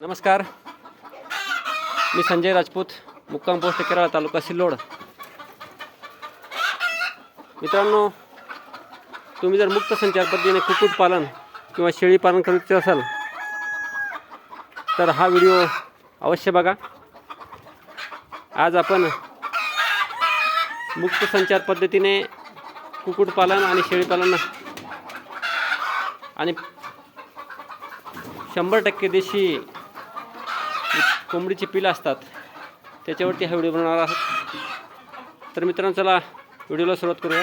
नमस्कार, मी संजय राजपूत, मुक्काम पोस्ट केराळा, तालुका सिल्लोड. मित्रांनो, तुम्ही जर मुक्त संचार पद्धतीने कुक्कुटपालन किंवा शेळीपालन करत असाल तर हा व्हिडिओ अवश्य बघा. आज आपण मुक्त संचार पद्धतीने कुक्कुटपालन आणि शेळीपालन आणि 100% देशी कोंबडीची पिलं असतात त्याच्यावरती हा व्हिडिओ बनवणार आहोत. तर मित्रांनो, चला व्हिडिओला सुरुवात करूया.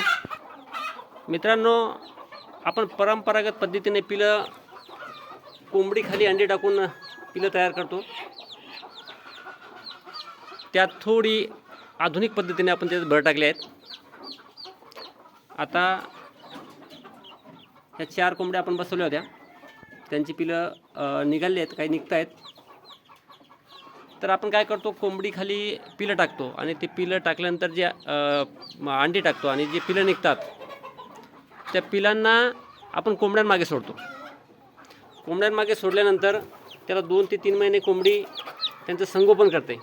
मित्रांनो, आपण परंपरागत पद्धतीने पिलं कोंबडीखाली अंडे टाकून पिलं तयार करतो. त्यात थोडी आधुनिक पद्धतीने आपण त्यात भर टाकले आहेत. आता ह्या 4 कोंबड्या आपण बसवल्या होत्या, त्यांची पिलं निघाली आहेत, काही निघत आहेत. तर आपण काय करतो, कोंबडीखाली पिलं टाकतो आणि ते पिलं टाकल्यानंतर जे अंडी टाकतो आणि जे पिलं निघतात त्या पिलांना आपण कोंबड्यांमागे सोडतो. कोंबड्यांमागे सोडल्यानंतर त्याला 2 ते 3 महिने कोंबडी त्यांचं संगोपन करते.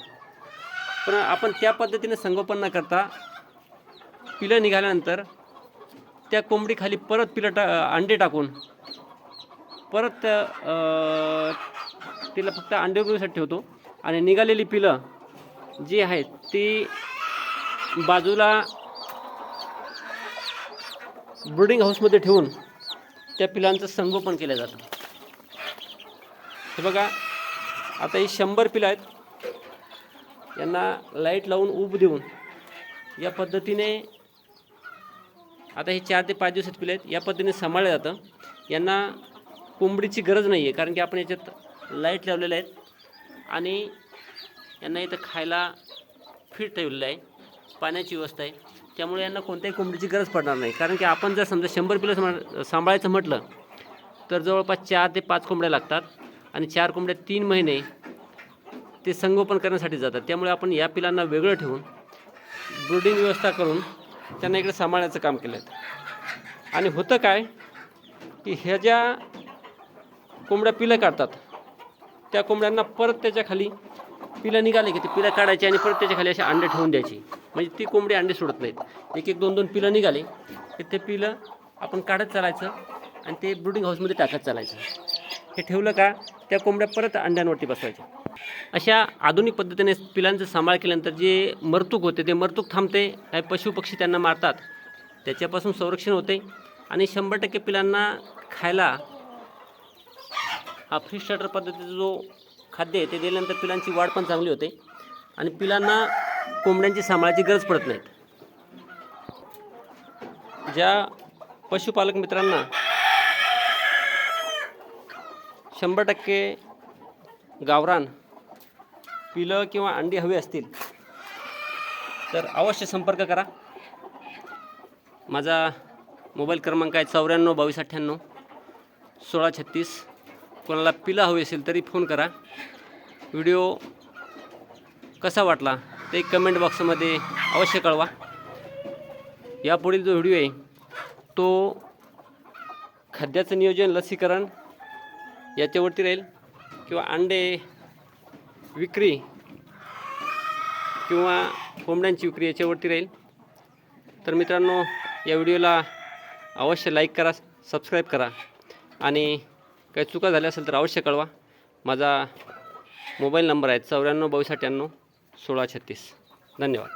पण आपण त्या पद्धतीने संगोपन न करता पिलं निघाल्यानंतर त्या कोंबडीखाली परत अंडे टाकून परत तिला फक्त अंडेसाठी ठेवतो आणि निघालेली पिलं जी आहेत ती बाजूला ब्रीडिंग हाऊसमध्ये ठेवून त्या पिलांचं संगोपन केलं जातं. हे बघा, आता ही 100 पिलं आहेत. यांना लाईट लावून ऊब देऊन या पद्धतीने, आता हे 4 ते 5 दिवसात पिलं आहेत, या पद्धतीने सांभाळलं जातं. यांना कोंबडीची गरज नाही आहे, कारण की आपण याच्यात लाईट लावलेले आहेत आणि यांना इथं खायला फीड ठेवलेलं आहे, पाण्याची व्यवस्था आहे. त्यामुळे यांना कोणत्याही कोंबडीची गरज पडणार नाही. कारण की आपण जर समजा 100 पिलं सांभाळायचं म्हटलं तर जवळपास 4 ते 5 कोंबड्या लागतात आणि 4 कोंबड्या 3 महिने ते संगोपन करण्यासाठी जातात. त्यामुळे आपण या पिलांना वेगळं ठेवून ब्रीडिंग व्यवस्था करून त्यांना इकडे सांभाळण्याचं काम केलं आहे. आणि होतं काय की ह्या ज्या कोंबड्या पिलं काढतात त्या कोंबड्यांना परत त्याच्या खाली पिलं निघाले की ते पिलं काढायचे आणि परत त्याच्या खाली असे अंडे ठेवून द्यायची. म्हणजे ती कोंबडी अंडे सोडत नाहीत. 1-1, 2-2 पिलं निघाले की ते पिलं आपण काढत चालायचं आणि ते ब्रीडिंग हाऊसमध्ये टाकत चालायचं. हे ठेवलं का त्या कोंबड्या परत अंड्यांवरती बसवायच्या. अशा आधुनिक पद्धतीने पिलांचं सांभाळ केल्यानंतर जे मरतूक होते ते मरतूक थांबते. काही पशुपक्षी त्यांना मारतात त्याच्यापासून संरक्षण होते आणि 100% पिलांना खायला हा फ्री स्टार्टर पद्धतीचा जो खाद्य आहे ते दिल्यानंतर पिलांची वाढ पण चांगली होते आणि पिलांना कोंबड्यांची सांभाळायची गरज पडत नाहीत. ज्या पशुपालक मित्रांना 100% गावरान पिलं किंवा अंडी हवी असतील तर अवश्य संपर्क करा. माझा मोबाईल क्रमांक आहे 94 22 98 16 36. कोणाला पिलं हवी असेल तरी फोन करा. व्हिडिओ कसा वाटला ते कमेंट बॉक्समध्ये अवश्य कळवा. यापुढील जो व्हिडिओ आहे तो खाद्याचं नियोजन, लसीकरण याच्यावरती राहील किंवा अंडे विक्री किंवा कोंबड्यांची विक्री याच्यावरती राहील. तर मित्रांनो, या व्हिडिओला अवश्य लाईक करा, सबस्क्राईब करा आणि काही चुका झाल्या असेल तर अवश्य कळवा. माझा मोबाईल नंबर आहे 94 22 98 16 36. धन्यवाद.